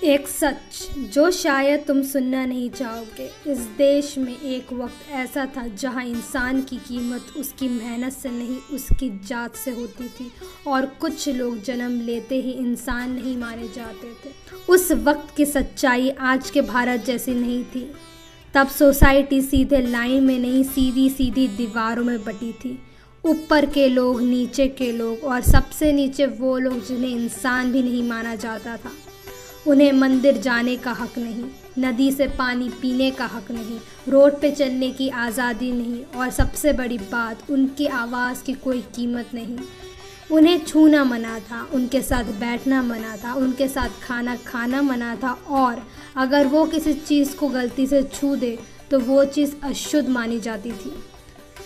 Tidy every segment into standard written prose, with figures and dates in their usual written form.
एक सच जो शायद तुम सुनना नहीं चाहोगे। इस देश में एक वक्त ऐसा था जहां इंसान की कीमत उसकी मेहनत से नहीं उसकी जात से होती थी और कुछ लोग जन्म लेते ही इंसान नहीं माने जाते थे। उस वक्त की सच्चाई आज के भारत जैसी नहीं थी। तब सोसाइटी सीधे लाइन में नहीं सीधी सीधी दीवारों में बटी थी। ऊपर के लोग, नीचे के लोग और सबसे नीचे वो लोग जिन्हें इंसान भी नहीं माना जाता था। उन्हें मंदिर जाने का हक नहीं, नदी से पानी पीने का हक नहीं, रोड पे चलने की आज़ादी नहीं और सबसे बड़ी बात, उनकी आवाज़ की कोई कीमत नहीं। उन्हें छूना मना था, उनके साथ बैठना मना था, उनके साथ खाना खाना मना था और अगर वो किसी चीज़ को गलती से छू दे तो वो चीज़ अशुद्ध मानी जाती थी।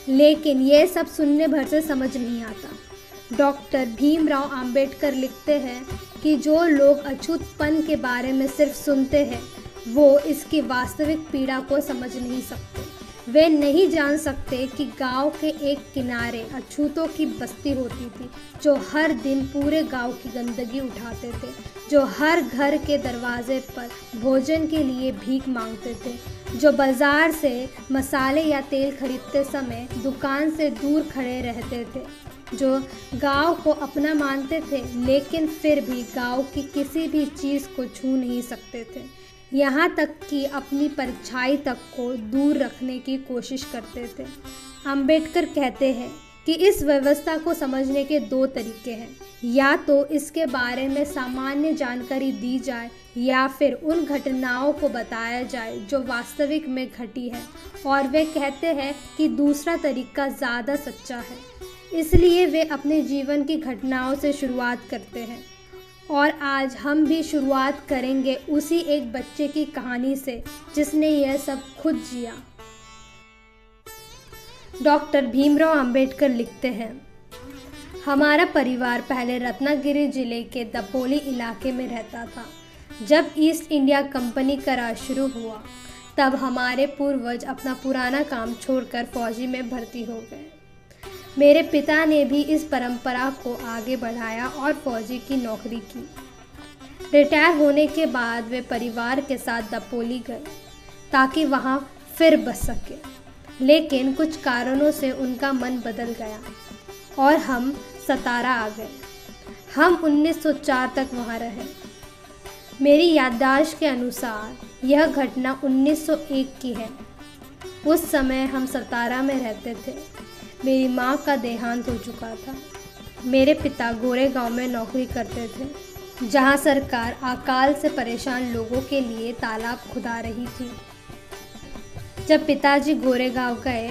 लेकिन ये सब सुनने भर से समझ नहीं आता। डॉक्टर भीमराव अंबेडकर लिखते हैं कि जो लोग अछूतपन के बारे में सिर्फ सुनते हैं वो इसकी वास्तविक पीड़ा को समझ नहीं सकते। वे नहीं जान सकते कि गांव के एक किनारे अछूतों की बस्ती होती थी जो हर दिन पूरे गांव की गंदगी उठाते थे, जो हर घर के दरवाजे पर भोजन के लिए भीख मांगते थे, जो बाजार से मसाले या तेल खरीदते समय दुकान से दूर खड़े रहते थे, जो गांव को अपना मानते थे लेकिन फिर भी गांव की किसी भी चीज़ को छू नहीं सकते थे, यहाँ तक कि अपनी परछाई तक को दूर रखने की कोशिश करते थे। अंबेडकर कहते हैं कि इस व्यवस्था को समझने के दो तरीके हैं, या तो इसके बारे में सामान्य जानकारी दी जाए या फिर उन घटनाओं को बताया जाए जो वास्तविक में घटी है, और वे कहते हैं कि दूसरा तरीका ज़्यादा सच्चा है। इसलिए वे अपने जीवन की घटनाओं से शुरुआत करते हैं और आज हम भी शुरुआत करेंगे उसी एक बच्चे की कहानी से जिसने यह सब खुद जिया। डॉक्टर भीमराव अंबेडकर लिखते हैं, हमारा परिवार पहले रत्नागिरी जिले के दपोली इलाके में रहता था। जब ईस्ट इंडिया कंपनी का राज शुरू हुआ तब हमारे पूर्वज अपना पुराना काम छोड़कर फौजी में भर्ती हो गए। मेरे पिता ने भी इस परंपरा को आगे बढ़ाया और फौजी की नौकरी की। रिटायर होने के बाद वे परिवार के साथ दपोली गए ताकि वहाँ फिर बस सके, लेकिन कुछ कारणों से उनका मन बदल गया और हम सतारा आ गए। हम 1904 तक वहाँ रहे। मेरी याददाश्त के अनुसार यह घटना 1901 की है। उस समय हम सतारा में रहते थे। मेरी माँ का देहांत हो चुका था। मेरे पिता गोरेगांव में नौकरी करते थे जहाँ सरकार अकाल से परेशान लोगों के लिए तालाब खुदा रही थी। जब पिताजी गोरेगांव गए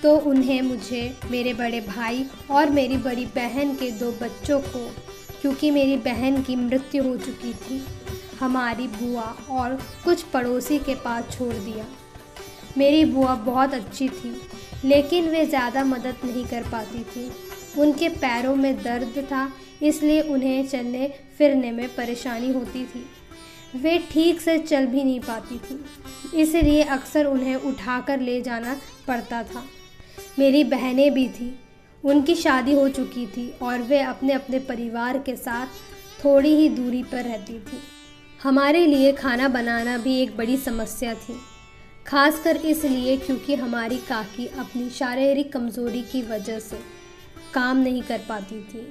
तो उन्हें, मुझे, मेरे बड़े भाई और मेरी बड़ी बहन के 2 बच्चों को, क्योंकि मेरी बहन की मृत्यु हो चुकी थी, हमारी बुआ और कुछ पड़ोसी के पास छोड़ दिया। मेरी बुआ बहुत अच्छी थी लेकिन वे ज़्यादा मदद नहीं कर पाती थी। उनके पैरों में दर्द था इसलिए उन्हें चलने फिरने में परेशानी होती थी। वे ठीक से चल भी नहीं पाती थी, इसलिए अक्सर उन्हें उठाकर ले जाना पड़ता था। मेरी बहनें भी थीं। उनकी शादी हो चुकी थी और वे अपने अपने परिवार के साथ थोड़ी ही दूरी पर रहती थी। हमारे लिए खाना बनाना भी एक बड़ी समस्या थी, खासकर इसलिए क्योंकि हमारी काकी अपनी शारीरिक कमज़ोरी की वजह से काम नहीं कर पाती थी।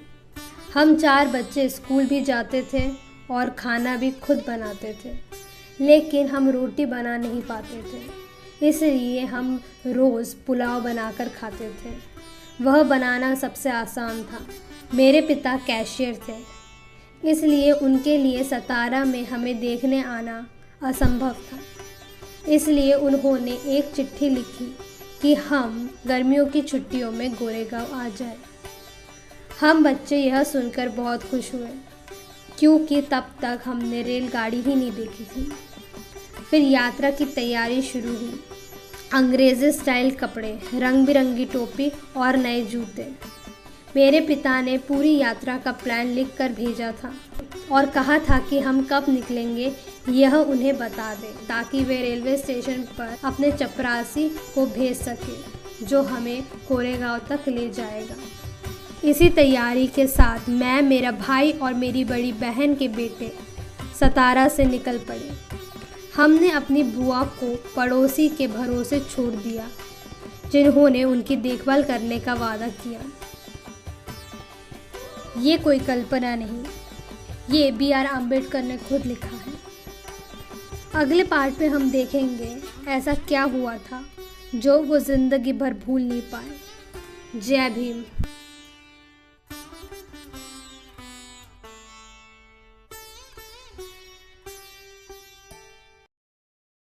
हम 4 बच्चे स्कूल भी जाते थे और खाना भी खुद बनाते थे, लेकिन हम रोटी बना नहीं पाते थे, इसलिए हम रोज़ पुलाव बनाकर खाते थे। वह बनाना सबसे आसान था। मेरे पिता कैशियर थे, इसलिए उनके लिए सतारा में हमें देखने आना असंभव था। इसलिए उन्होंने एक चिट्ठी लिखी कि हम गर्मियों की छुट्टियों में गोरेगांव आ जाएं। हम बच्चे यह सुनकर बहुत खुश हुए क्योंकि तब तक हमने रेलगाड़ी ही नहीं देखी थी। फिर यात्रा की तैयारी शुरू हुई। अंग्रेज़ी स्टाइल कपड़े, रंग बिरंगी टोपी और नए जूते। मेरे पिता ने पूरी यात्रा का प्लान लिखकर भेजा था और कहा था कि हम कब निकलेंगे यह उन्हें बता दें ताकि वे रेलवे स्टेशन पर अपने चपरासी को भेज सके जो हमें गोरेगांव तक ले जाएगा। इसी तैयारी के साथ मैं, मेरा भाई और मेरी बड़ी बहन के बेटे सतारा से निकल पड़े। हमने अपनी बुआ को पड़ोसी के भरोसे छोड़ दिया, जिन्होंने उनकी देखभाल करने का वादा किया। ये कोई कल्पना नहीं, ये B.R. अम्बेडकर ने खुद लिखा है। अगले पार्ट में हम देखेंगे ऐसा क्या हुआ था जो वो जिंदगी भर भूल नहीं पाए। जय भीम।